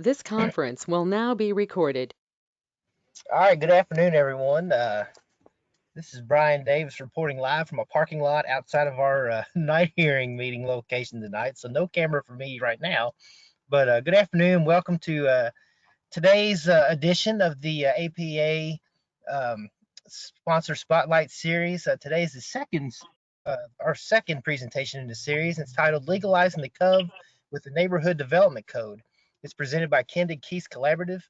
This conference will now be recorded. All right, good afternoon, everyone. This is Brian Davis reporting live from a parking lot outside of our night hearing meeting location tonight. So no camera for me right now, but good afternoon. Welcome to today's edition of the APA Sponsor Spotlight Series. Today is our second presentation in the series. It's titled Legalizing the Cov with the Neighborhood Development Code. It's presented by Kendig Keast Collaborative.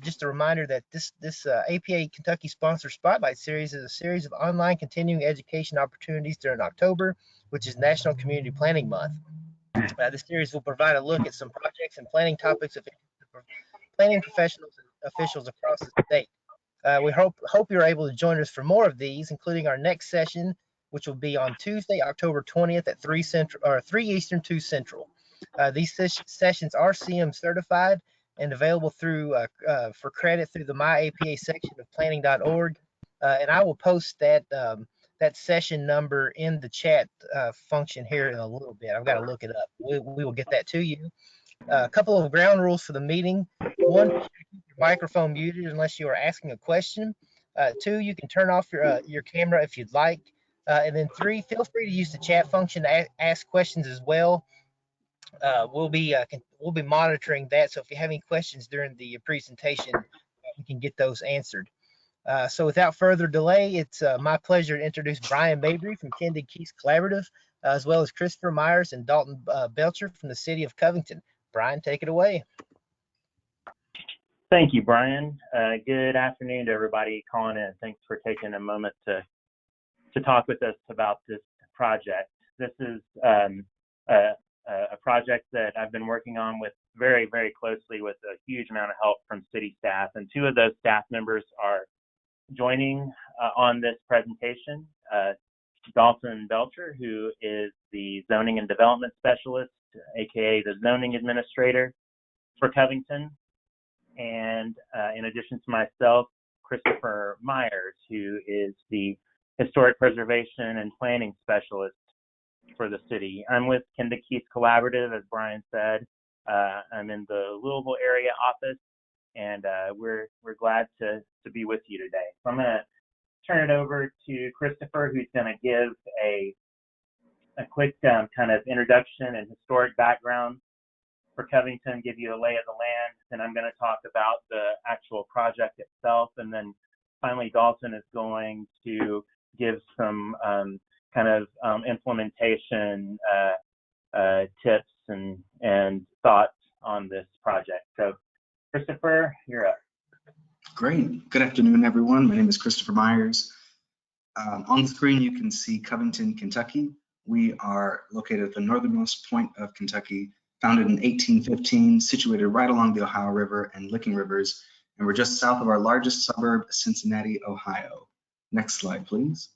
Just a reminder that this APA Kentucky Sponsor Spotlight Series is a series of online continuing education opportunities during October, which is National Community Planning Month. This series will provide a look at some projects and planning topics of planning professionals and officials across the state. We hope you're able to join us for more of these, including our next session, which will be on Tuesday, October 20th at 3 Eastern, 2 Central. These sessions are CM certified and available for credit through the My APA section of planning.org. And I will post that session number in the chat function here in a little bit. I've got to look it up. We will get that to you. A couple of ground rules for the meeting. One, keep your microphone muted unless you are asking a question. Two, you can turn off your camera if you'd like. And then three, feel free to use the chat function to ask questions as well. We'll be monitoring that. So if you have any questions during the presentation, we can get those answered. So without further delay, it's my pleasure to introduce Brian Mabry from Kendig Keast Collaborative, as well as Christopher Myers and Dalton Belcher from the city of Covington. Brian, take it away. Thank you, Brian. Good afternoon to everybody calling in. Thanks for taking a moment to talk with us about this project. This is a project that I've been working on with very, very closely with a huge amount of help from city staff. And two of those staff members are joining on this presentation. Dalton Belcher, who is the Zoning and Development Specialist, aka the Zoning Administrator for Covington. And in addition to myself, Christopher Myers, who is the Historic Preservation and Planning Specialist for the city. I'm with Kendig Keast Collaborative, as Brian said. I'm in the Louisville area office, and we're glad to be with you today. So I'm going to turn it over to Christopher, who's going to give a quick kind of introduction and historic background for Covington, give you a lay of the land, and I'm going to talk about the actual project itself, and then finally Dalton is going to give some kind of implementation tips and thoughts on this project. So Christopher, you're up. Great. Good afternoon, everyone. My name is Christopher Myers. On the screen, you can see Covington, Kentucky. We are located at the northernmost point of Kentucky, founded in 1815, situated right along the Ohio River and Licking Rivers, and we're just south of our largest suburb, Cincinnati, Ohio. Next slide, please.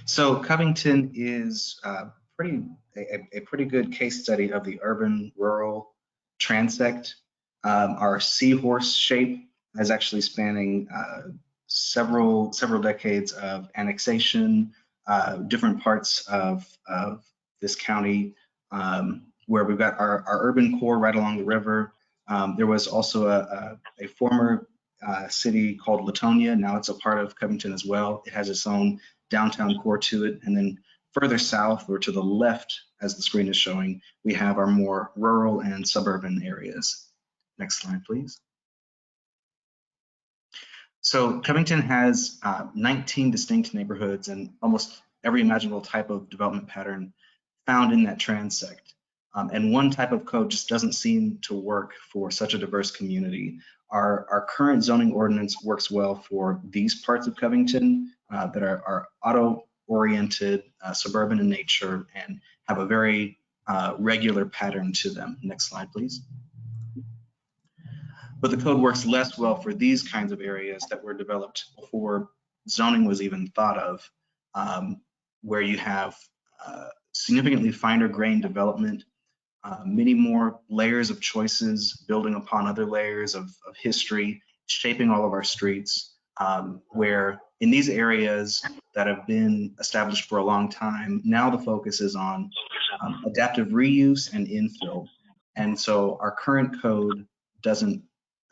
So Covington is a pretty good case study of the urban-rural transect. Our seahorse shape is actually spanning several decades of annexation, different parts of this county, where we've got our urban core right along the river. There was also a former city called Latonia. Now it's a part of Covington as well. It has its own downtown core to it. And then further south, or to the left, as the screen is showing, we have our more rural and suburban areas. Next slide, please. So Covington has 19 distinct neighborhoods and almost every imaginable type of development pattern found in that transect. And one type of code just doesn't seem to work for such a diverse community. Our current zoning ordinance works well for these parts of Covington that are auto-oriented, suburban in nature, and have a very regular pattern to them. Next slide, please. But the code works less well for these kinds of areas that were developed before zoning was even thought of, where you have significantly finer grained development, many more layers of choices building upon other layers of history, shaping all of our streets, where in these areas that have been established for a long time, now the focus is on adaptive reuse and infill. And so our current code doesn't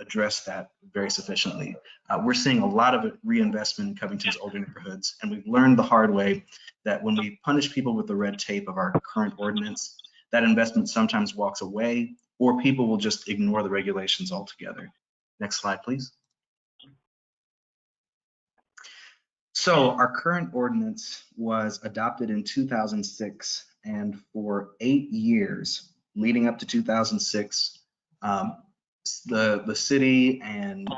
address that very sufficiently. We're seeing a lot of reinvestment in Covington's older neighborhoods, and we've learned the hard way that when we punish people with the red tape of our current ordinance, that investment sometimes walks away, or people will just ignore the regulations altogether. Next slide, please. So our current ordinance was adopted in 2006, and for 8 years leading up to 2006, the city and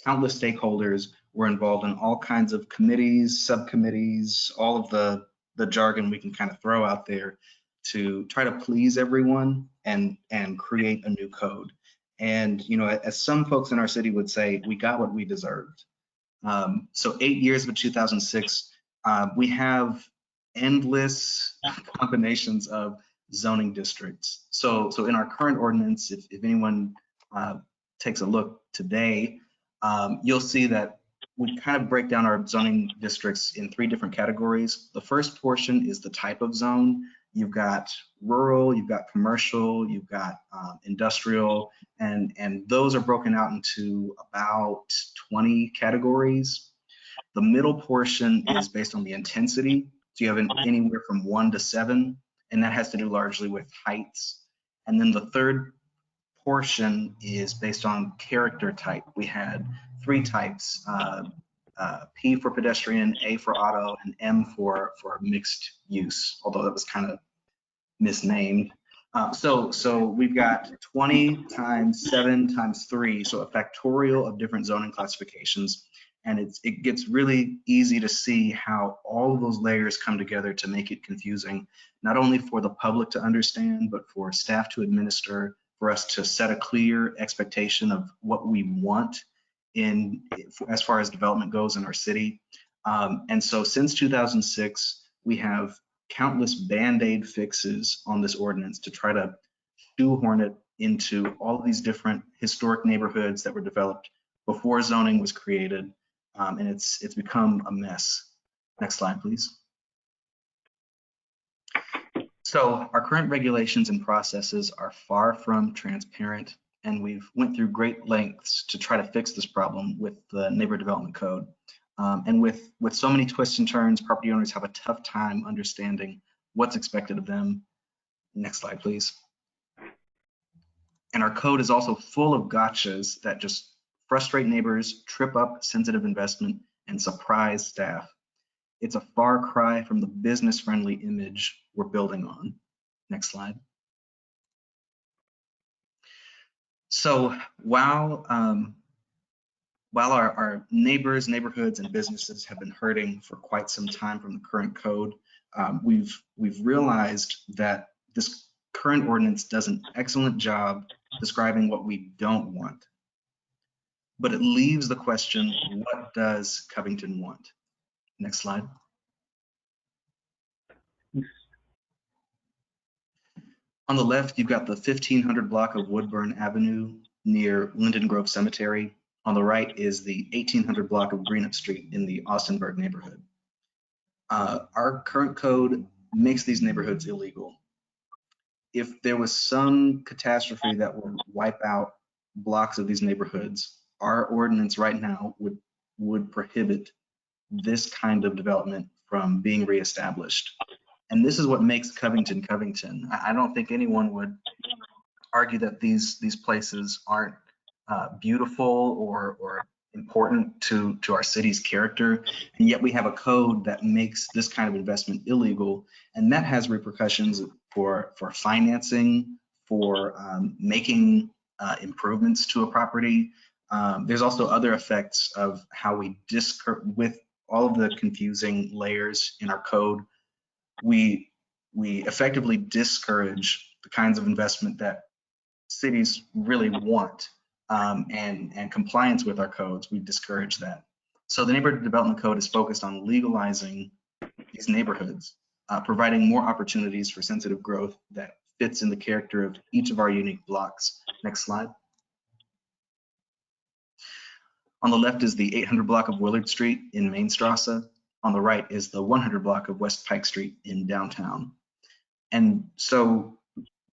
countless stakeholders were involved in all kinds of committees, subcommittees, all of the jargon we can kind of throw out there to try to please everyone and create a new code. And you know, as some folks in our city would say, we got what we deserved. So 8 years of 2006, we have endless combinations of zoning districts. So in our current ordinance, if anyone takes a look today, you'll see that we kind of break down our zoning districts in 3 different categories. The first portion is the type of zone. You've got rural, you've got commercial, you've got industrial, and those are broken out into about 20 categories. The middle portion is based on the intensity. So you have anywhere from 1 to 7, and that has to do largely with heights. And then the third portion is based on character type. We had 3 types, P for pedestrian, A for auto, and M for mixed use, although that was kind of misnamed. So we've got 20 times 7 times 3, so a factorial of different zoning classifications. And it gets really easy to see how all of those layers come together to make it confusing, not only for the public to understand, but for staff to administer, for us to set a clear expectation of what we want as far as development goes in our city. And so since 2006, we have countless Band-Aid fixes on this ordinance to try to shoehorn it into all of these different historic neighborhoods that were developed before zoning was created. And it's become a mess. Next slide, please. So our current regulations and processes are far from transparent, and we've went through great lengths to try to fix this problem with the Neighborhood Development Code. And with so many twists and turns, property owners have a tough time understanding what's expected of them. Next slide, please. And our code is also full of gotchas that just frustrate neighbors, trip up sensitive investment, and surprise staff. It's a far cry from the business-friendly image we're building on. Next slide. So while our neighbors, neighborhoods, and businesses have been hurting for quite some time from the current code, we've realized that this current ordinance does an excellent job describing what we don't want. But it leaves the question, what does Covington want? Next slide. On the left, you've got the 1500 block of Woodburn Avenue near Linden Grove Cemetery. On the right is the 1800 block of Greenup Street in the Austinburg neighborhood. Our current code makes these neighborhoods illegal. If there was some catastrophe that would wipe out blocks of these neighborhoods, our ordinance right now would prohibit this kind of development from being reestablished. And this is what makes Covington Covington. I don't think anyone would argue that these places aren't beautiful or important to our city's character, and yet we have a code that makes this kind of investment illegal, and that has repercussions for financing, for making improvements to a property. There's also other effects of how we with all of the confusing layers in our code. We effectively discourage the kinds of investment that cities really want, and compliance with our codes. We discourage that. So the Neighborhood Development Code is focused on legalizing these neighborhoods, providing more opportunities for sensitive growth that fits in the character of each of our unique blocks. Next slide. On the left is the 800 block of Willard Street in Mainstrasse. On the right is the 100 block of West Pike Street in downtown. And so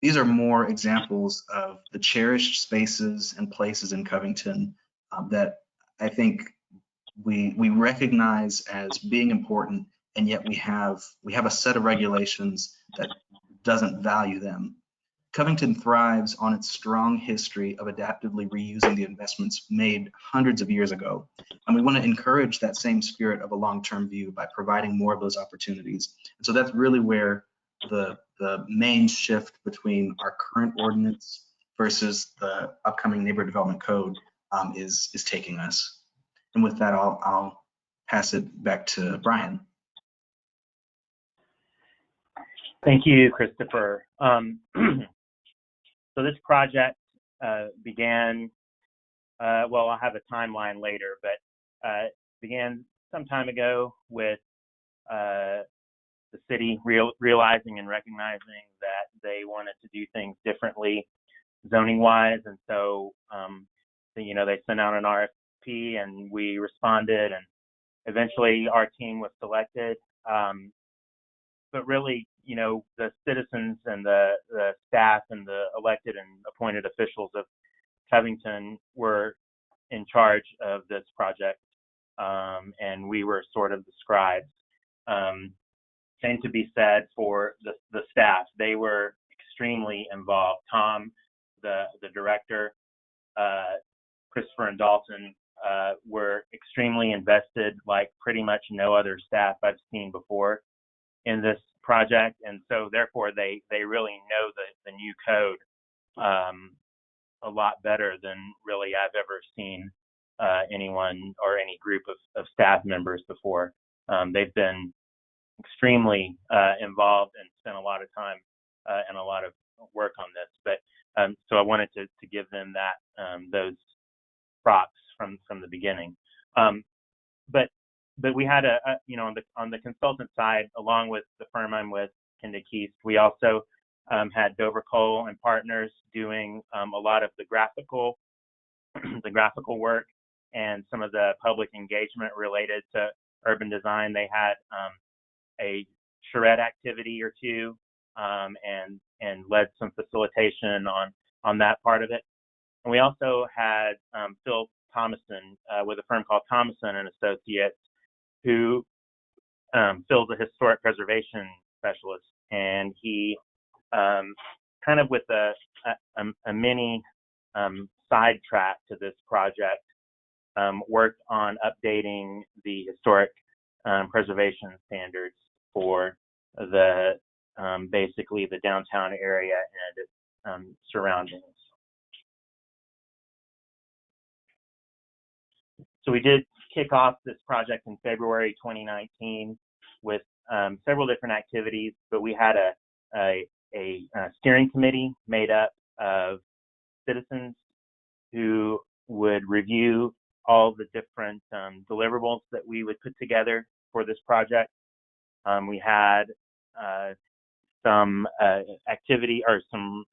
these are more examples of the cherished spaces and places in Covington that I think we recognize as being important, and yet we have a set of regulations that doesn't value them. Covington thrives on its strong history of adaptively reusing the investments made hundreds of years ago. And we want to encourage that same spirit of a long-term view by providing more of those opportunities. And so that's really where the main shift between our current ordinance versus the upcoming neighborhood development code is taking us. And with that, I'll pass it back to Brian. Thank you, Christopher. So this project began, well, I'll have a timeline later, but began some time ago with the city realizing and recognizing that they wanted to do things differently zoning-wise. And so, you know, they sent out an RFP and we responded, and eventually our team was selected. But really, you know, the citizens and the staff and the elected and appointed officials of Covington were in charge of this project, and we were sort of the scribes. Same to be said for the staff. They were extremely involved. Tom, the director, Christopher and Dalton were extremely invested, like pretty much no other staff I've seen before in this project, and so therefore they really know the new code a lot better than really I've ever seen anyone or any group of staff members before. They've been extremely involved and spent a lot of time and a lot of work on this. But so I wanted to give them that those props from the beginning. But we had you know, on the consultant side, along with the firm I'm with, Kendig Keast, we also had Dover Cole and Partners doing a lot of the graphical work and some of the public engagement related to urban design. They had a charrette activity or two and led some facilitation on that part of it. And we also had Phil Thomason with a firm called Thomason and Associates, who Phil's a historic preservation specialist, and he kind of with a mini sidetrack to this project, worked on updating the historic preservation standards for the basically the downtown area and its surroundings. So we did kick off this project in February 2019 with several different activities, but we had a steering committee made up of citizens who would review all the different deliverables that we would put together for this project. We had some activity or some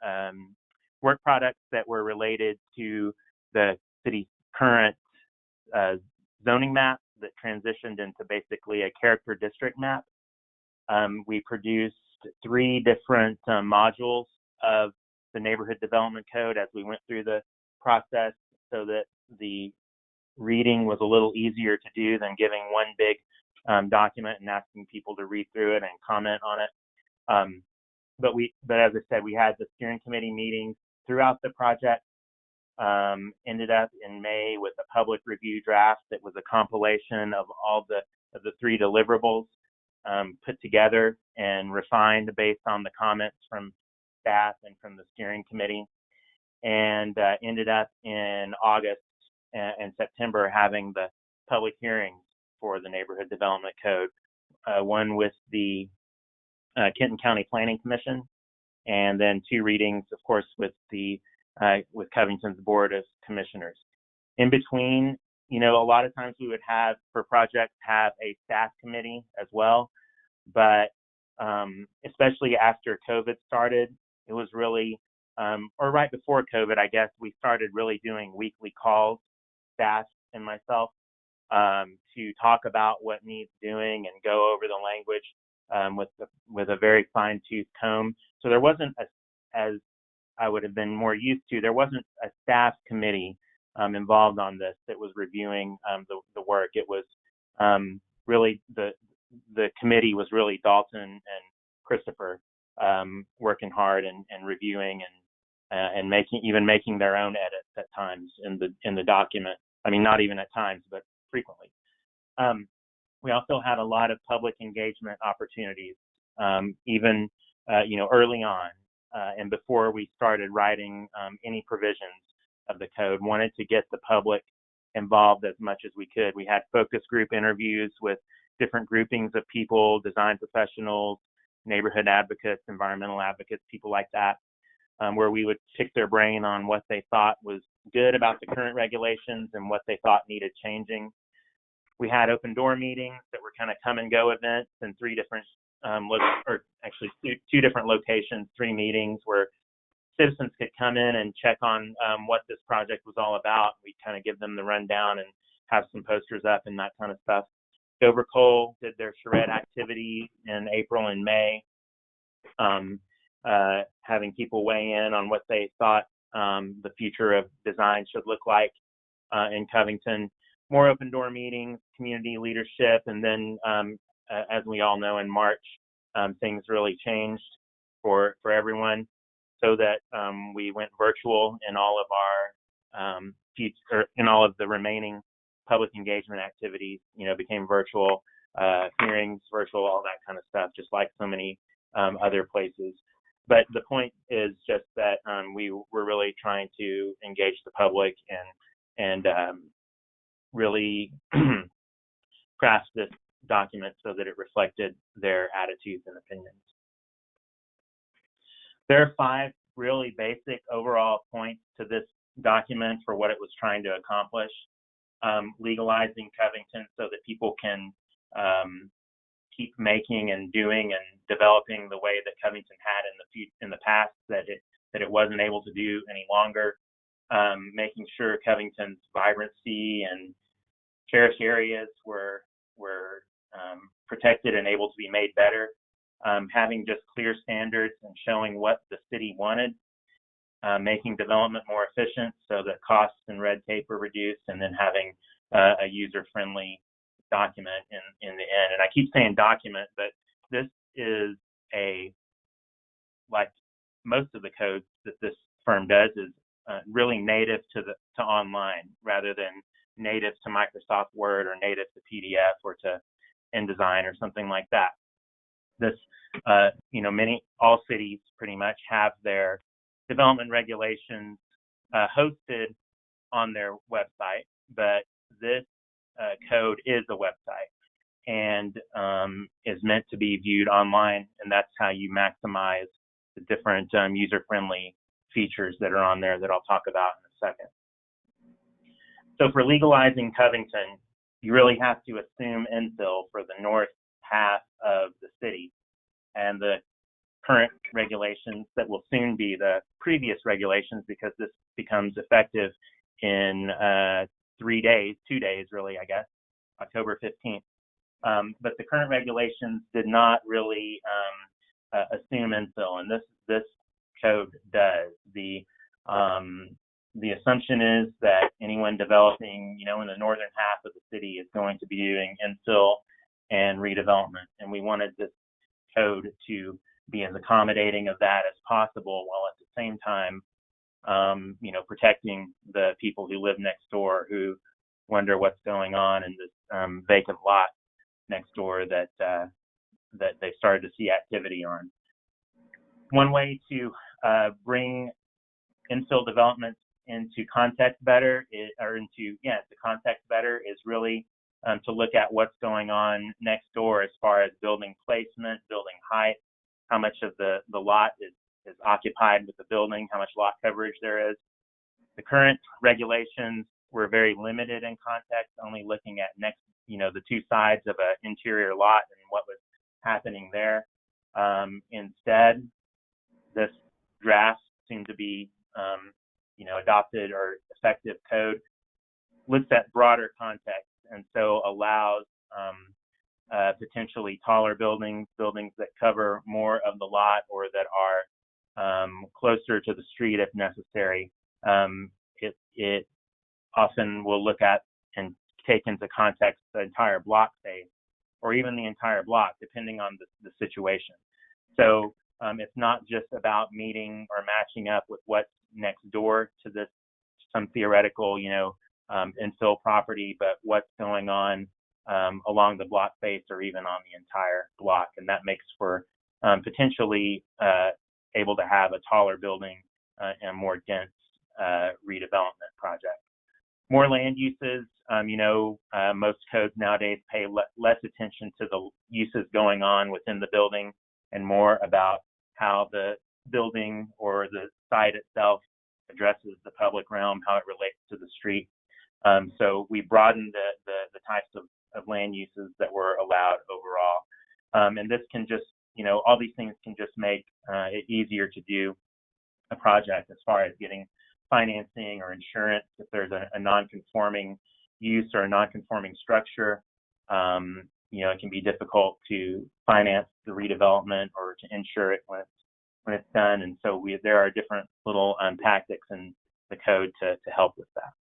work products that were related to the city's current zoning map that transitioned into basically a character district map. We produced 3 different modules of the neighborhood development code as we went through the process, so that the reading was a little easier to do than giving one big document and asking people to read through it and comment on it. But as I said, we had the steering committee meetings throughout the project. Ended up in May with a public review draft that was a compilation of all the 3 deliverables put together and refined based on the comments from staff and from the steering committee, and ended up in August and September having the public hearings for the neighborhood development code, one with the Kenton County Planning Commission, and then 2 readings, of course, with Covington's Board of Commissioners. In between, you know, a lot of times we would have, for projects, have a staff committee as well, but especially after COVID started, it was really, or right before COVID, I guess, we started really doing weekly calls, staff and myself, to talk about what needs doing and go over the language with a very fine-tooth comb. So there wasn't as I would have been more used to, there wasn't a staff committee involved on this that was reviewing the work. It was really the committee was really Dalton and Christopher working hard and reviewing and making their own edits at times in the document. I mean, not even at times, but frequently. We also had a lot of public engagement opportunities, even early on, and before we started writing any provisions of the code. Wanted to get the public involved as much as we could. We had focus group interviews with different groupings of people, design professionals, neighborhood advocates, environmental advocates, people like that, where we would pick their brain on what they thought was good about the current regulations and what they thought needed changing. We had open door meetings that were kind of come and go events in two different locations, 3 meetings where citizens could come in and check on what this project was all about. We kind of give them the rundown and have some posters up and that kind of stuff. Dover Coal did their charrette activity in April and May, having people weigh in on what they thought the future of design should look like in Covington. More open door meetings, community leadership, and then as we all know, in March, things really changed for everyone, so that we went virtual in all of our in all of the remaining public engagement activities. Became virtual, hearings virtual, all that kind of stuff, just like so many other places. But the point is just that we were really trying to engage the public and really craft this document so that it reflected their attitudes and opinions. There are 5 really basic overall points to this document for what it was trying to accomplish. Legalizing Covington so that people can keep making and doing and developing the way that Covington had in the past, that it wasn't able to do any longer. Making sure Covington's vibrancy and cherished areas were protected and able to be made better. Having just clear standards and showing what the city wanted. Making development more efficient so that costs and red tape are reduced, and then having a user-friendly document in the end. And I keep saying document, but this is like most of the codes that this firm does, is really native to online rather than native to Microsoft Word or native to PDF or to InDesign or something like that. This, all cities pretty much have their development regulations hosted on their website, but this code is a website and is meant to be viewed online, and that's how you maximize the different user-friendly features that are on there that I'll talk about in a second. So for legalizing Covington, you really have to assume infill for the north half of the city, and the current regulations that will soon be the previous regulations, because this becomes effective in 2 days really, I guess, October 15th. But the current regulations did not really assume infill, and this code does. The assumption is that anyone developing, in the northern half of the city is going to be doing infill and redevelopment, and we wanted this code to be as accommodating of that as possible, while at the same time, protecting the people who live next door, who wonder what's going on in this vacant lot next door that they started to see activity on. One way to bring infill development into context better is really to look at what's going on next door as far as building placement, building height, how much of the lot is occupied with the building, how much lot coverage there is. The current regulations were very limited in context, only looking at the 2 sides of an interior lot and what was happening there. Instead, this draft seemed to be, adopted or effective code looks at broader context, and so allows potentially taller buildings that cover more of the lot or that are closer to the street if necessary. It often will look at and take into context the entire block space, or even the entire block, depending on the situation. So it's not just about meeting or matching up with what's next door to this, some theoretical, infill property, but what's going on along the block face or even on the entire block. And that makes for potentially able to have a taller building and more dense redevelopment project. More land uses, most codes nowadays pay less attention to the uses going on within the building and more about how the building or the site itself addresses the public realm, how it relates to the street. So we broadened the types of land uses that were allowed overall. And this can just, all these things can just make it easier to do a project as far as getting financing or insurance if there's a non-conforming use or a non-conforming structure. It can be difficult to finance the redevelopment or to insure it when it's done. And so there are different little tactics in the code to help with that.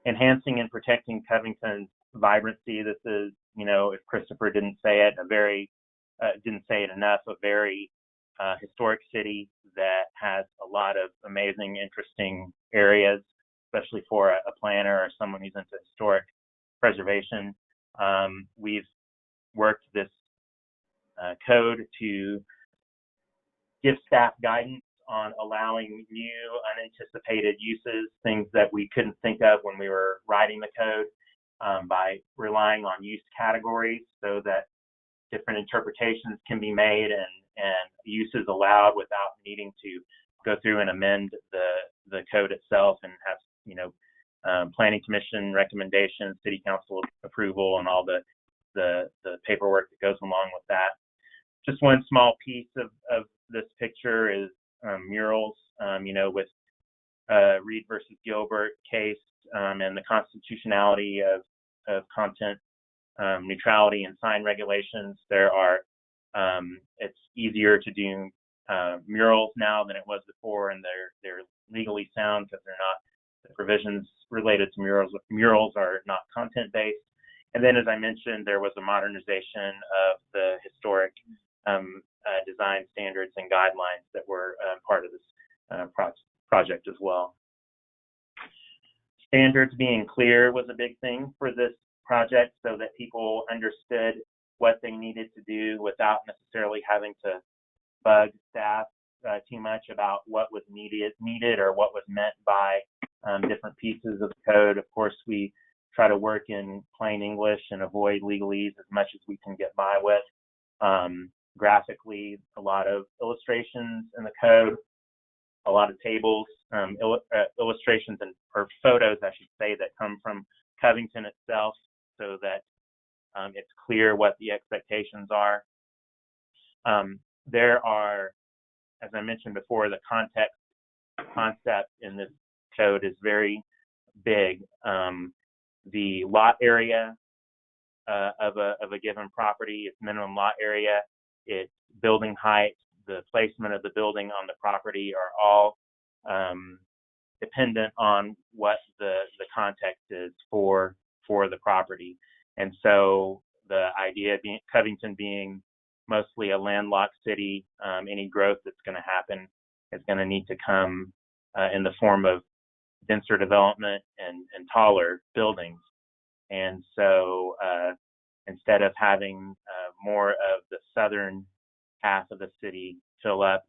Enhancing and protecting Covington's vibrancy. This is, if Christopher didn't say it, didn't say it enough, a very historic city that has a lot of amazing, interesting areas, especially for a planner or someone who's into historic preservation. We've worked this code to give staff guidance on allowing new unanticipated uses, things that we couldn't think of when we were writing the code, by relying on use categories so that different interpretations can be made and uses allowed without needing to go through and amend the code itself and have, planning commission recommendations, city council approval, and all the paperwork that goes along with that. Just one small piece of this picture is murals, with Reed versus Gilbert case and the constitutionality of content neutrality and sign regulations. There are, it's easier to do murals now than it was before, and they're legally sound because they're not, the provisions related to murals are not content-based. And then, as I mentioned, there was a modernization of the historic design standards and guidelines that were part of this project as well. Standards being clear was a big thing for this project so that people understood what they needed to do without necessarily having to bug staff too much about what was needed or what was meant by different pieces of the code. Of course, we try to work in plain English and avoid legalese as much as we can get by with. Graphically, a lot of illustrations in the code, a lot of tables, illustrations or photos, I should say, that come from Covington itself so that it's clear what the expectations are. There are, as I mentioned before, the concept in this code is very big. The lot area of a given property, its minimum lot area, its building height, the placement of the building on the property are all dependent on what the context is for the property. And so the idea being Covington being mostly a landlocked city, any growth that's going to happen is going to need to come in the form of denser development and taller buildings. And so instead of having more of the southern half of the city fill up,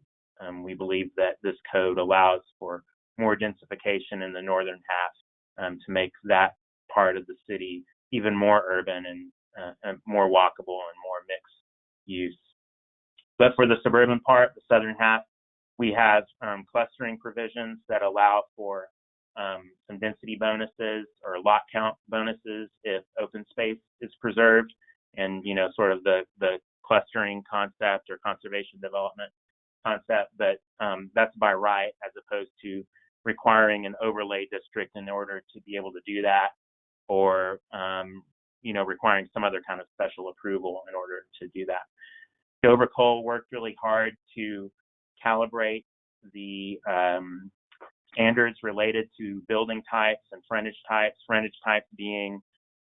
we believe that this code allows for more densification in the northern half to make that part of the city even more urban and more walkable and more mixed use. But for the suburban part, the southern half, we have clustering provisions that allow for some density bonuses or lot count bonuses if open space is preserved, and sort of the clustering concept or conservation development concept. But that's by right, as opposed to requiring an overlay district in order to be able to do that, or requiring some other kind of special approval in order to do that. Dover Cole worked really hard to calibrate the standards related to building types and frontage types. Frontage types being,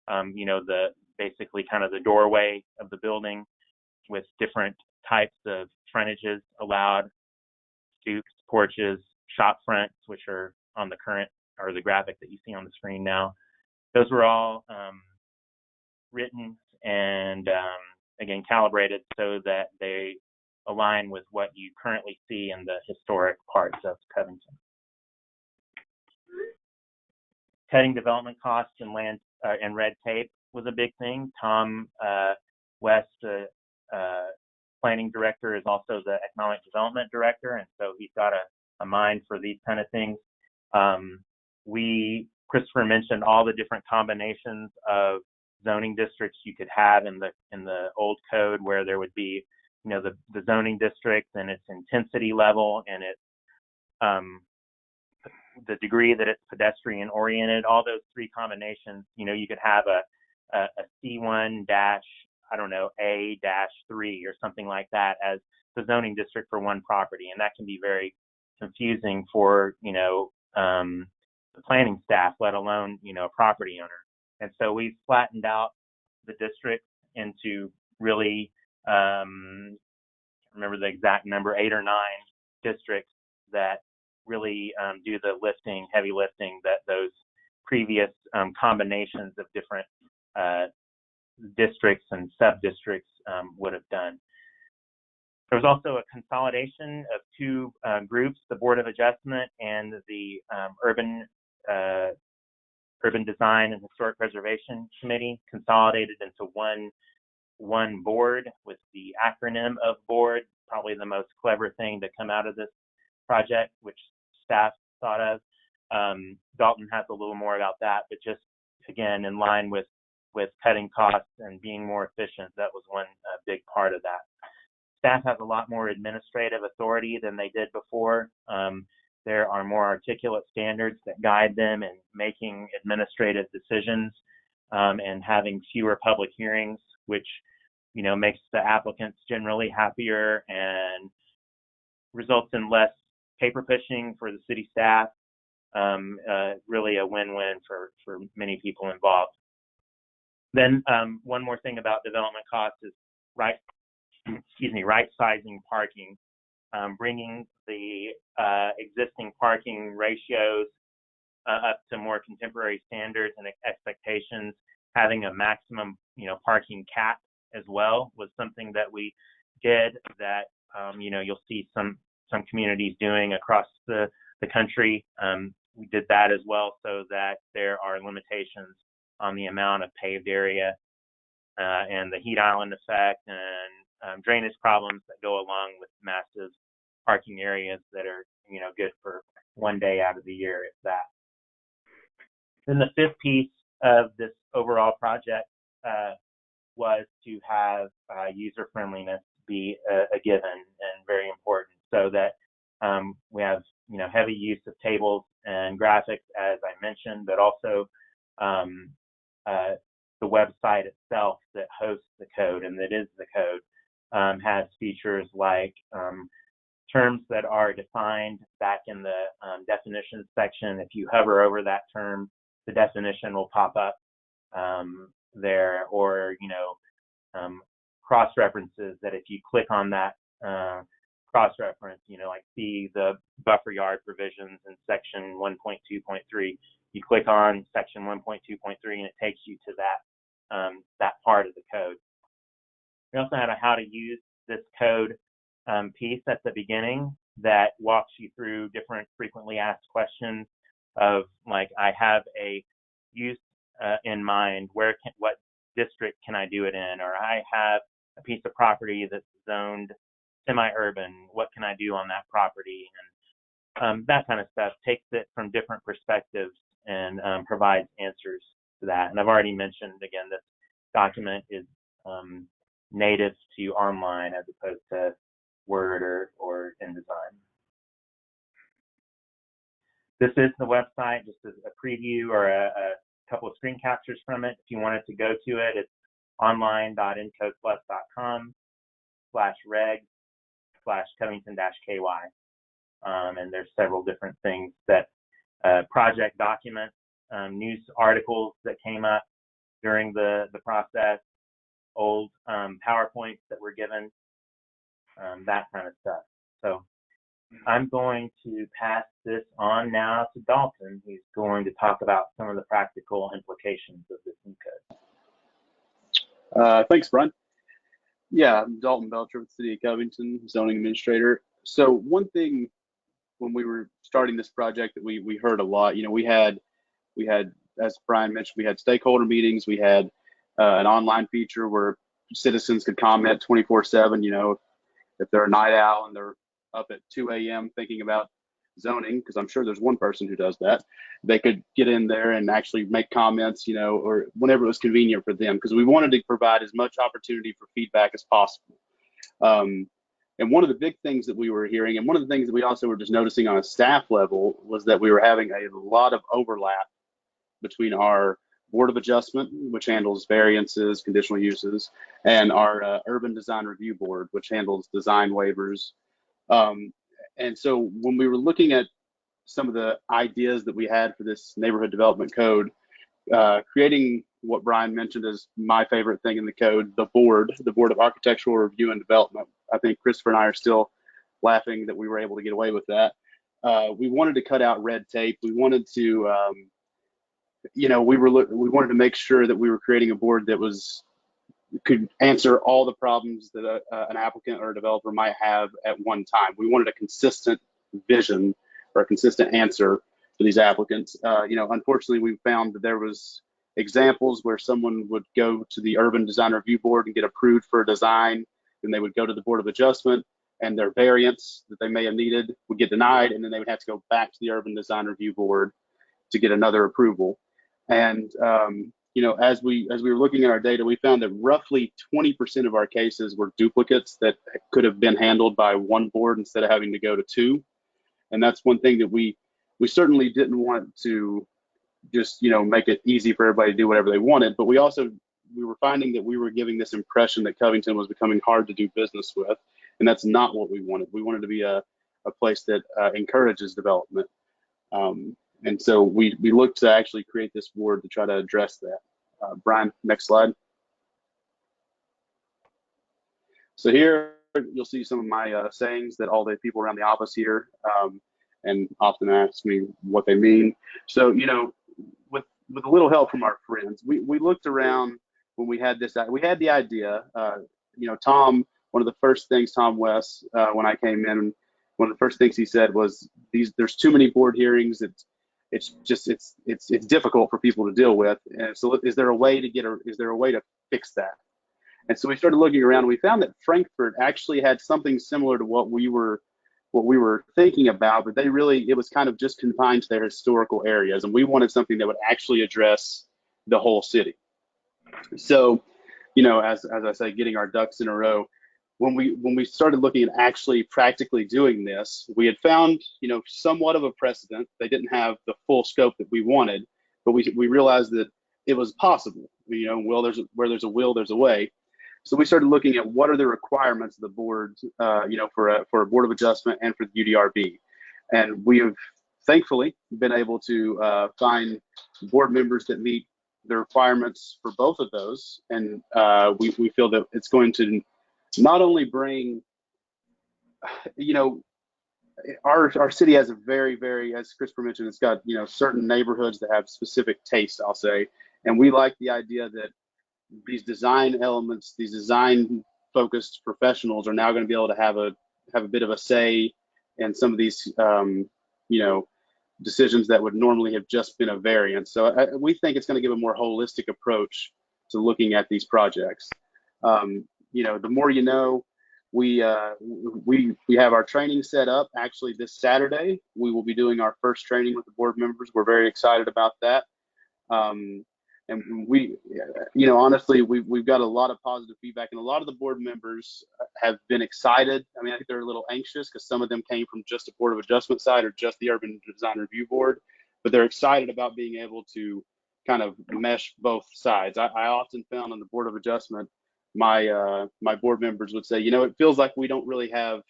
the basically kind of the doorway of the building with different types of frontages allowed, stoops, porches, shop fronts, which are on the current or the graphic that you see on the screen now. Those were all written and again calibrated so that they align with what you currently see in the historic parts of Covington. Cutting development costs and land and red tape was a big thing. Tom West, planning director, is also the economic development director, and so he's got a mind for these kind of things. Christopher mentioned all the different combinations of zoning districts you could have in the old code, where there would be, the zoning district and its intensity level and its the degree that it's pedestrian oriented. All those three combinations, you could have a C1 dash, A-3 or something like that as the zoning district for one property, and that can be very confusing for the planning staff, let alone a property owner. And so we've flattened out the district into really, remember the exact number, 8 or 9 districts that really do the lifting, heavy lifting that those previous combinations of different districts and sub-districts would have done. There was also a consolidation of two groups, the Board of Adjustment and the Urban Design and Historic Preservation Committee, consolidated into one board with the acronym of board, probably the most clever thing to come out of this project, which staff thought of. Dalton has a little more about that, but just again, in line with cutting costs and being more efficient, that was one big part of that. Staff has a lot more administrative authority than they did before. There are more articulate standards that guide them in making administrative decisions and having fewer public hearings, which makes the applicants generally happier and results in less paper pushing for the city staff. Really a win-win for many people involved. Then one more thing about development costs is right-sizing parking, bringing the existing parking ratios up to more contemporary standards and expectations. Having a maximum, parking cap as well was something that we did that, you'll see some communities doing across the country. We did that as well so that there are limitations on the amount of paved area and the heat island effect and drainage problems that go along with massive parking areas that are, good for one day out of the year, if that. Then the fifth piece of this overall project was to have user-friendliness be a given and very important, so that we have, heavy use of tables and graphics, as I mentioned, but also the website itself that hosts the code and that is the code has features like terms that are defined back in the definitions section. If you hover over that term, the definition will pop up there, or cross-references that if you click on that cross-reference, like see the buffer yard provisions in section 1.2.3, you click on section 1.2.3 and it takes you to that part of the code. We also had a how to use this code piece at the beginning that walks you through different frequently asked questions of, like, I have a use in mind, what district can I do it in? Or I have a piece of property that's zoned semi-urban, what can I do on that property? And that kind of stuff takes it from different perspectives and provides answers to that. And I've already mentioned, again, this document is native to online as opposed to Word or InDesign. This is the website, just as a preview or a couple of screen captures from it. If you wanted to go to it, it's online.encodeplus.com/reg Covington-KY. And there's several different things that project documents, news articles that came up during the process, old PowerPoints that were given, that kind of stuff. So I'm going to pass this on now to Dalton. He's going to talk about some of the practical implications of this new code. Thanks, Brian. Yeah, I'm Dalton Belcher with the City of Covington, zoning administrator. So one thing when we were starting this project that we heard a lot, we had, as Brian mentioned, we had stakeholder meetings, we had an online feature where citizens could comment 24/7, if they're a night owl and they're up at 2 a.m. thinking about zoning, because I'm sure there's one person who does that, they could get in there and actually make comments, or whenever it was convenient for them, because we wanted to provide as much opportunity for feedback as possible. And one of the big things that we were hearing, and one of the things that we also were just noticing on a staff level, was that we were having a lot of overlap between our Board of Adjustment, which handles variances, conditional uses, and our Urban Design Review Board, which handles design waivers. And so when we were looking at some of the ideas that we had for this neighborhood development code, creating what Brian mentioned as my favorite thing in the code, the Board of Architectural Review and Development. I think Christopher and I are still laughing that we were able to get away with that. We wanted to cut out red tape. We wanted to, we wanted to make sure that we were creating a board that could answer all the problems that an applicant or a developer might have at one time. We wanted a consistent vision or a consistent answer for these applicants. Unfortunately, we found that there was examples where someone would go to the Urban Design Review Board and get approved for a design, then they would go to the Board of Adjustment, and their variance that they may have needed would get denied, and then they would have to go back to the Urban Design Review Board to get another approval. And as we were looking at our data, we found that roughly 20% of our cases were duplicates that could have been handled by one board instead of having to go to two. And that's one thing that we certainly didn't want to just make it easy for everybody to do whatever they wanted, but we were finding that we were giving this impression that Covington was becoming hard to do business with, and that's not what we wanted. We wanted to be a place that encourages development. And so we looked to actually create this board to try to address that. Brian, next slide. So here you'll see some of my sayings that all the people around the office hear and often ask me what they mean. So, with a little help from our friends, we looked around when we had the idea. Tom, one of the first things, Tom West, when I came in, one of the first things he said was, there's too many board hearings. It's difficult for people to deal with. And so is there a way to fix that? And so we started looking around, and we found that Frankfurt actually had something similar to what we were thinking about, but it was kind of just confined to their historical areas. And we wanted something that would actually address the whole city. So, as I say, getting our ducks in a row, when we started looking at actually practically doing this, we had found, somewhat of a precedent. They didn't have the full scope that we wanted, but we realized that it was possible. Where there's a will, there's a way. So we started looking at what are the requirements of the board, for a Board of Adjustment and for the UDRB. And we have thankfully been able to find board members that meet the requirements for both of those. And we feel that it's going to not only bring, our city has a very, very, as Christopher mentioned, it's got, certain neighborhoods that have specific tastes, I'll say. And we like the idea that these design elements, these design focused professionals are now going to be able to have a bit of a say in some of these, decisions that would normally have just been a variance. So we think it's going to give a more holistic approach to looking at these projects. The more you know, we have our training set up. Actually, this Saturday, we will be doing our first training with the board members. We're very excited about that. And we, honestly, we've got a lot of positive feedback, and a lot of the board members have been excited. I mean, I think they're a little anxious because some of them came from just a Board of Adjustment side or just the Urban Design Review Board, but they're excited about being able to kind of mesh both sides. I often found on the Board of Adjustment, my board members would say, it feels like we don't really have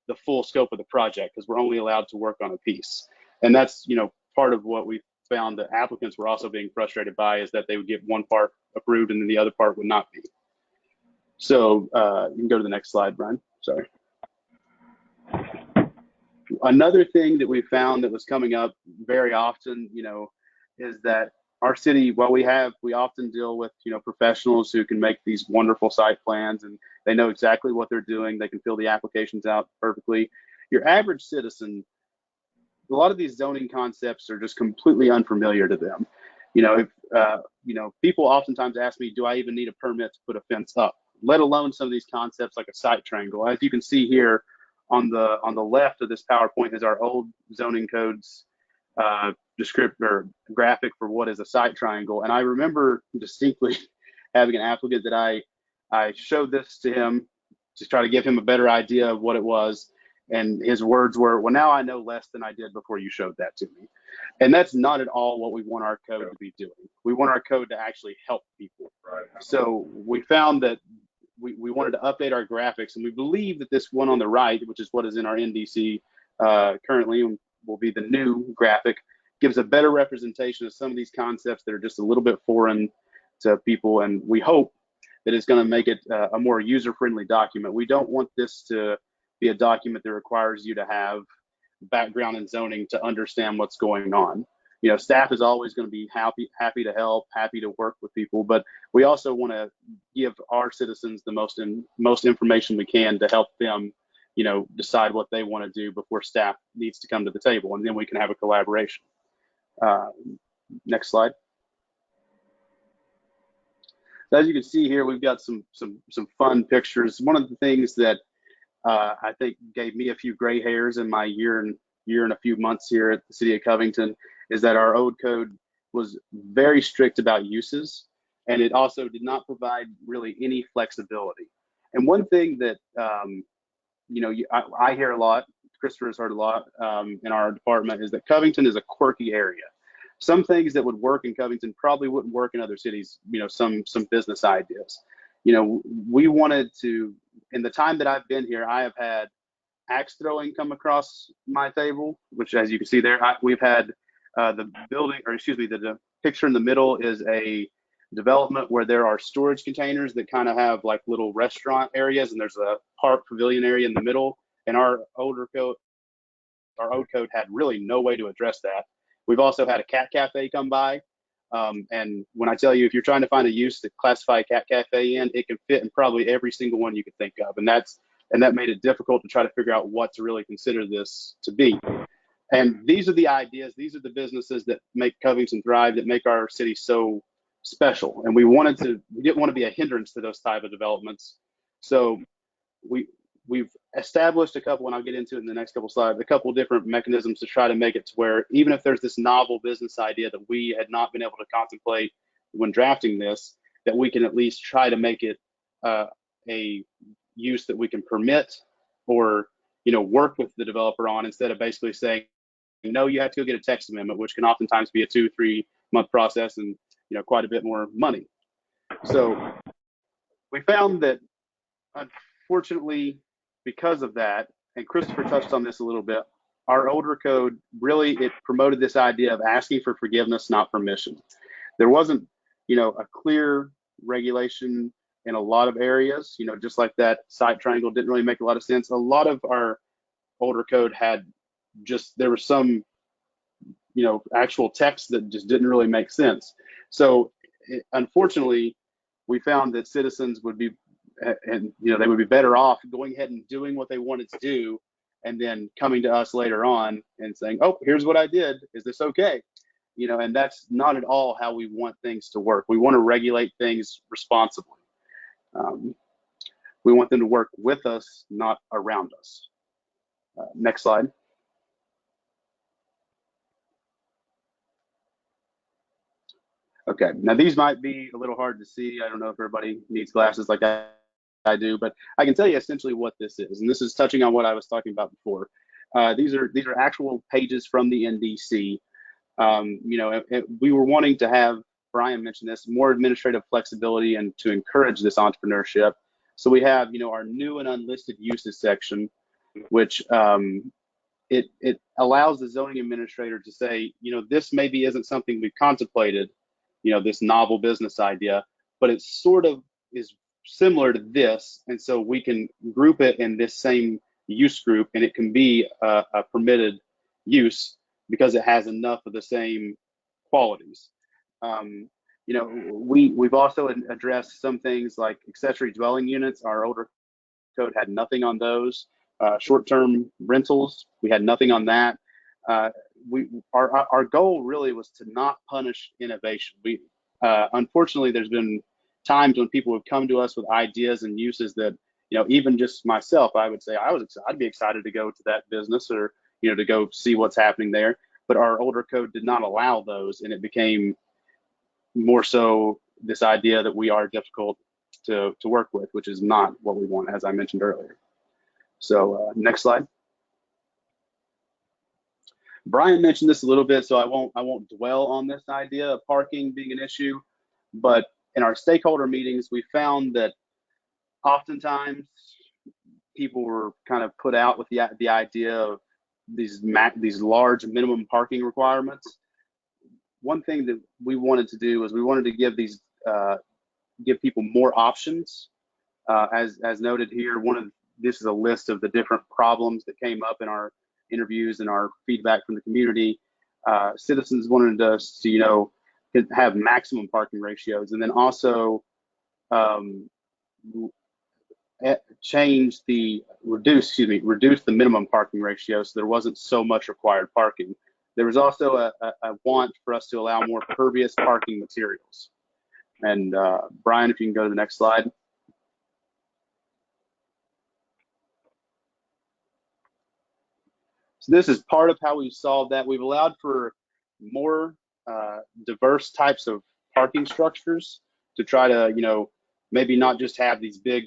the full scope of the project because we're only allowed to work on a piece. And that's, part of what we found that applicants were also being frustrated by, is that they would get one part approved and then the other part would not be. So you can go to the next slide, Brian. Sorry. Another thing that we found that was coming up very often, is that our city, while we often deal with, professionals who can make these wonderful site plans and they know exactly what they're doing. They can fill the applications out perfectly. Your average citizen, a lot of these zoning concepts are just completely unfamiliar to them. People oftentimes ask me, do I even need a permit to put a fence up, let alone some of these concepts like a site triangle? As you can see here on the left of this PowerPoint is our old zoning codes descriptor graphic for what is a site triangle. And I remember distinctly having an applicant that I showed this to him to try to give him a better idea of what it was. And his words were, well, now I know less than I did before you showed that to me. And that's not at all what we want our code to be doing. We want our code to actually help people. So we found that we wanted to update our graphics, and we believe that this one on the right, which is what is in our NDC currently, and will be the new graphic, gives a better representation of some of these concepts that are just a little bit foreign to people. And we hope that it's going to make it a more user-friendly document. We don't want this to be a document that requires you to have background in zoning to understand what's going on. Staff is always going to be happy to help, happy to work with people, but we also want to give our citizens the most information we can to help them, decide what they want to do before staff needs to come to the table, and then we can have a collaboration. Next slide. So as you can see here, we've got some fun pictures. One of the things that I think gave me a few gray hairs in my year and a few months here at the city of Covington is that our old code was very strict about uses, and it also did not provide really any flexibility. And one thing that I hear a lot, Christopher has heard a lot in our department, is that Covington is a quirky area. Some things that would work in Covington probably wouldn't work in other cities. Some business ideas. We wanted to, in the time that I've been here, I have had axe throwing come across my table, which, as you can see there, we've had the picture in the middle is a development where there are storage containers that kind of have like little restaurant areas, and there's a park pavilion area in the middle. And our old code had really no way to address that. We've also had a cat cafe come by. And when I tell you, if you're trying to find a use to classify a cat cafe in, it can fit in probably every single one you could think of. And that made it difficult to try to figure out what to really consider this to be. And these are the ideas, these are the businesses that make Covington thrive, that make our city so special. And we didn't want to be a hindrance to those type of developments. So we've established a couple, and I'll get into it in the next couple slides, a couple different mechanisms to try to make it to where even if there's this novel business idea that we had not been able to contemplate when drafting this, that we can at least try to make it a use that we can permit or work with the developer on, instead of basically saying, no, you have to go get a text amendment, which can oftentimes be a 2-3 month process and quite a bit more money. So we found that, unfortunately, because of that, and Christopher touched on this a little bit, our older code it promoted this idea of asking for forgiveness, not permission. There wasn't a clear regulation in a lot of areas, just like that site triangle didn't really make a lot of sense. A lot of our older code had there was some actual text that just didn't really make sense. So unfortunately, we found that citizens would be, and they would be better off going ahead and doing what they wanted to do, and then coming to us later on and saying, oh, here's what I did, is this okay? And that's not at all how we want things to work. We want to regulate things responsibly. We want them to work with us, not around us. Next slide. Okay, now these might be a little hard to see. I don't know if everybody needs glasses like I do, but I can tell you essentially what this is, and this is touching on what I was talking about before. These are actual pages from the NDC. We were wanting to have, Brian mentioned this, more administrative flexibility and to encourage this entrepreneurship. So we have, our new and unlisted uses section. which it allows the zoning administrator to say, this maybe isn't something we've contemplated, this novel business idea, but it sort of is similar to this, and so we can group it in this same use group, and it can be a permitted use because it has enough of the same qualities. We've also addressed some things like accessory dwelling units. Our older code had nothing on those. Short-term rentals, we had nothing on that. Our goal really was to not punish innovation. Unfortunately, there's been times when people have come to us with ideas and uses that, even just myself, I would say I'd be excited to go to that business or, to go see what's happening there. But our older code did not allow those, and it became more so this idea that we are difficult to work with, which is not what we want, as I mentioned earlier. So next slide. Brian mentioned this a little bit, so I won't dwell on this idea of parking being an issue, but in our stakeholder meetings, we found that oftentimes people were kind of put out with the idea of these large minimum parking requirements. One thing that we wanted to do was we wanted to give give people more options. As noted here, this is a list of the different problems that came up in our interviews and our feedback from the community. Citizens wanted us to, have maximum parking ratios, and then also reduce the minimum parking ratio so there wasn't so much required parking. There was also a want for us to allow more pervious parking materials. And Brian, if you can go to the next slide. So this is part of how we've solved that. We've allowed for more diverse types of parking structures to try to, maybe not just have these big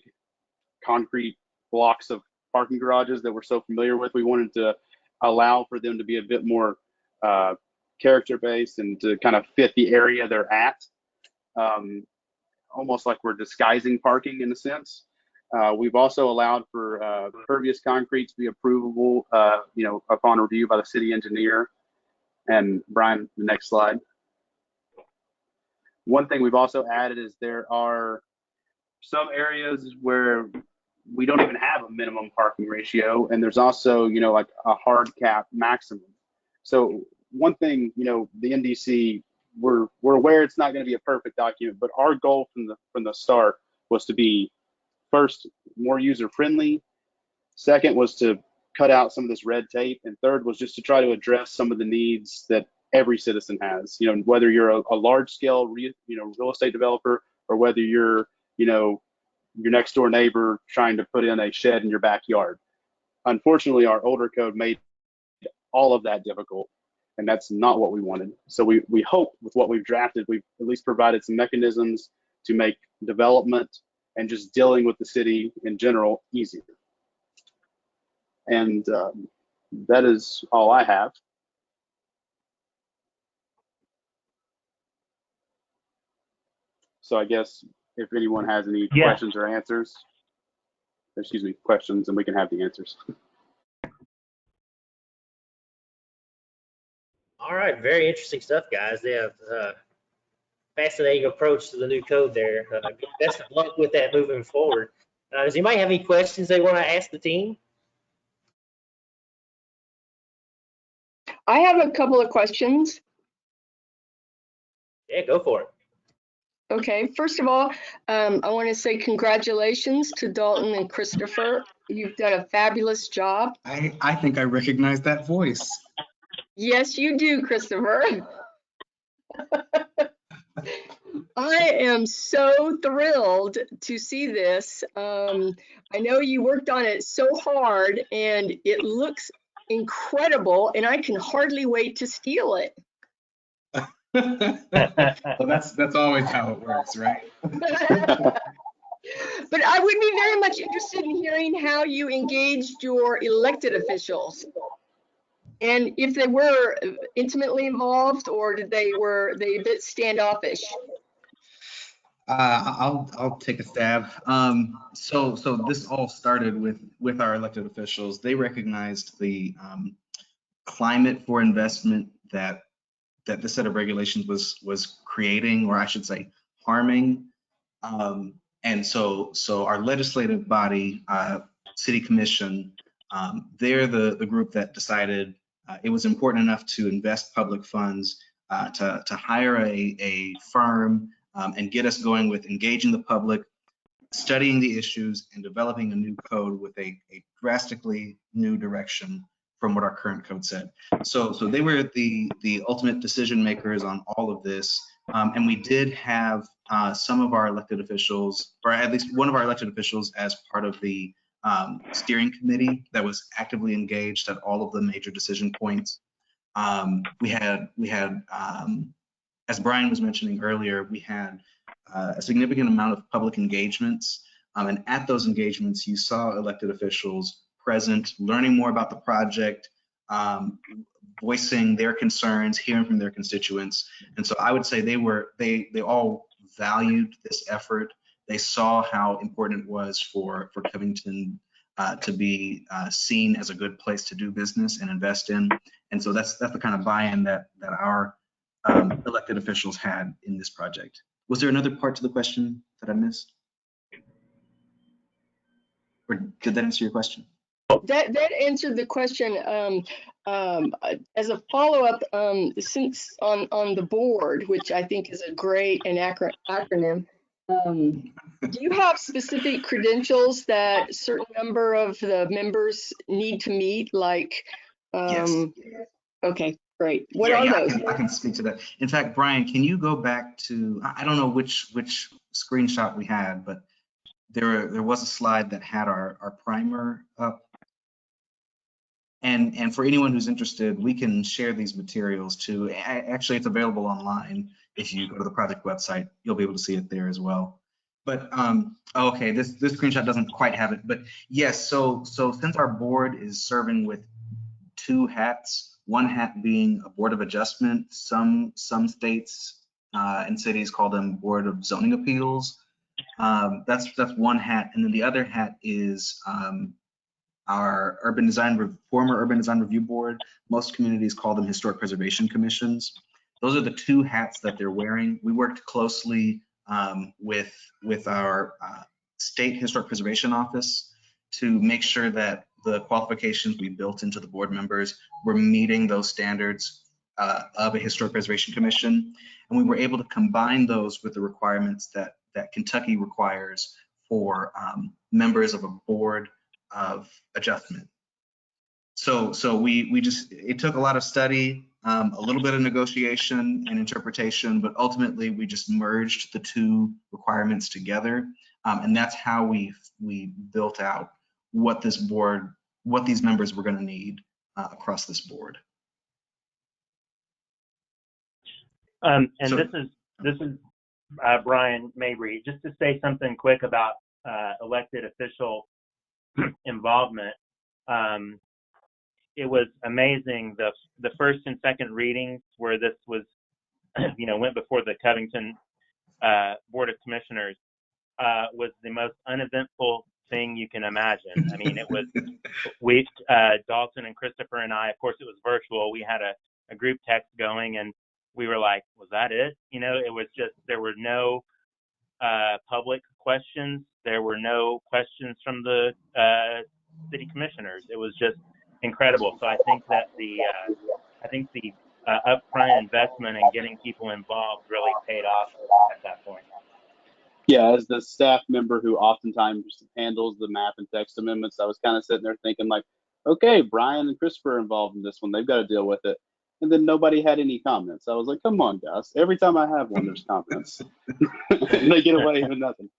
concrete blocks of parking garages that we're so familiar with. We wanted to allow for them to be a bit more character-based and to kind of fit the area they're at, almost like we're disguising parking in a sense. We've also allowed for pervious concrete to be approvable, upon review by the city engineer. And Brian, the next slide. One thing we've also added is there are some areas where we don't even have a minimum parking ratio, and there's also, like a hard cap maximum. So one thing, the NDC, we're aware it's not going to be a perfect document, but our goal from the start was to be, first, more user friendly. Second was to cut out some of this red tape, and third was just to try to address some of the needs that every citizen has. Whether you're a large scale, real estate developer, or whether you're, your next door neighbor trying to put in a shed in your backyard. Unfortunately, our older code made all of that difficult, and that's not what we wanted. So we hope with what we've drafted, we've at least provided some mechanisms to make development and just dealing with the city in general easier. And that is all I have. So I guess if anyone has any questions or answers, questions, and we can have the answers. All right, very interesting stuff, guys. They have fascinating approach to the new code there. Best of luck with that moving forward. Does anybody have any questions they want to ask the team? I have a couple of questions. Yeah, go for it. Okay, first of all, I want to say congratulations to Dalton and Christopher. You've done a fabulous job. I think I recognize that voice. Yes, you do, Christopher. I am so thrilled to see this. I know you worked on it so hard and it looks incredible, and I can hardly wait to steal it. Well, that's always how it works, right? But I would be very much interested in hearing how you engaged your elected officials, and if they were intimately involved, or were they a bit standoffish? I'll take a stab. So this all started with our elected officials. They recognized the climate for investment that the set of regulations was creating, or I should say, harming. And so our legislative body, City Commission, they're the group that decided it was important enough to invest public funds to hire a firm and get us going with engaging the public, studying the issues, and developing a new code with a drastically new direction from what our current code said. So they were the ultimate decision makers on all of this. And we did have some of our elected officials, or at least one of our elected officials, as part of the steering committee that was actively engaged at all of the major decision points. We had as Brian was mentioning earlier, we had a significant amount of public engagements. And at those engagements, you saw elected officials present, learning more about the project, voicing their concerns, hearing from their constituents. And so I would say they all valued this effort. They saw how important it was for Covington to be seen as a good place to do business and invest in. And so that's the kind of buy-in that our elected officials had in this project. Was there another part to the question that I missed? Or did that answer your question? That answered the question. As a follow-up, since on the board, which I think is a great and acronym, do you have specific credentials that a certain number of the members need to meet? Like, Yes. Okay, great. What are those? I can speak to that. In fact, Brian, can you go back to, I don't know which screenshot we had, but there was a slide that had our primer up. And for anyone who's interested, we can share these materials too. Actually, it's available online. If you go to the project website, you'll be able to see it there as well. But okay, this screenshot doesn't quite have it. But yes, so since our board is serving with two hats, one hat being a board of adjustment, some states and cities call them board of zoning appeals. That's one hat, and then the other hat is our former urban design review board. Most communities call them historic preservation commissions. Those are the two hats that they're wearing. We worked closely with our state historic preservation office to make sure that the qualifications we built into the board members were meeting those standards of a historic preservation commission. And we were able to combine those with the requirements that Kentucky requires for members of a board of adjustment. So it took a lot of study, a little bit of negotiation and interpretation, but ultimately we just merged the two requirements together. And that's how we built out what these members were going to need across this board. This is Brian Mabry. Just to say something quick about elected official involvement. It was amazing the first and second readings where this was, went before the Covington Board of Commissioners was the most uneventful thing you can imagine. I mean, it was Dalton and Christopher and I, of course, it was virtual. We had a group text going, and we were like, "Was that it?" It was just there were no public questions. There were no questions from the city commissioners. It was just incredible. So I think that the upfront investment and getting people involved really paid off at that point. Yeah, as the staff member who oftentimes handles the map and text amendments, I was kind of sitting there thinking like, okay, Brian and Christopher are involved in this one. They've got to deal with it. And then nobody had any comments. I was like, come on, guys. Every time I have one, there's comments. And they get away with nothing.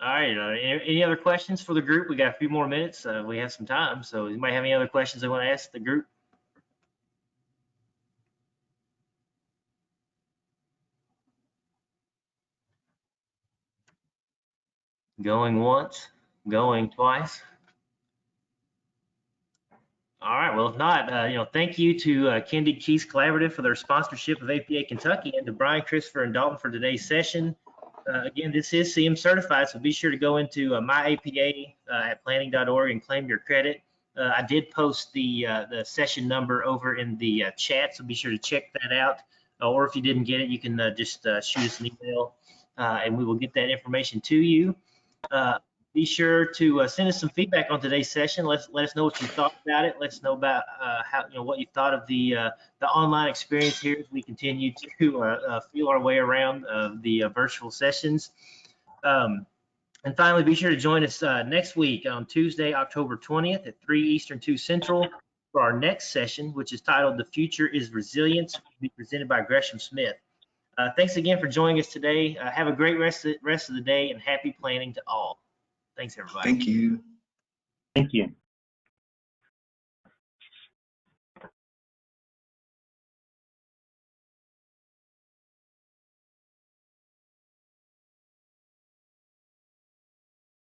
All right. Any other questions for the group? We got a few more minutes. We have some time. So you might have any other questions they want to ask the group? Going once, going twice. All right, well, if not, thank you to Kendig Keast Collaborative for their sponsorship of APA Kentucky, and to Brian, Christopher, and Dalton for today's session. Again, this is CM certified, so be sure to go into myAPA at planning.org and claim your credit. I did post the session number over in the chat, so be sure to check that out. Or if you didn't get it, you can just shoot us an email, and we will get that information to you. Be sure to send us some feedback on today's session. Let us know what you thought about it. Let us know about what you thought of the online experience here as we continue to feel our way around the virtual sessions. And finally, be sure to join us next week on Tuesday, October 20th at 3 Eastern, 2 Central for our next session, which is titled "The Future is Resilience," to be presented by Gresham Smith. Thanks again for joining us today. Have a great rest of the day, and happy planning to all. Thanks, everybody. Thank you. Thank you.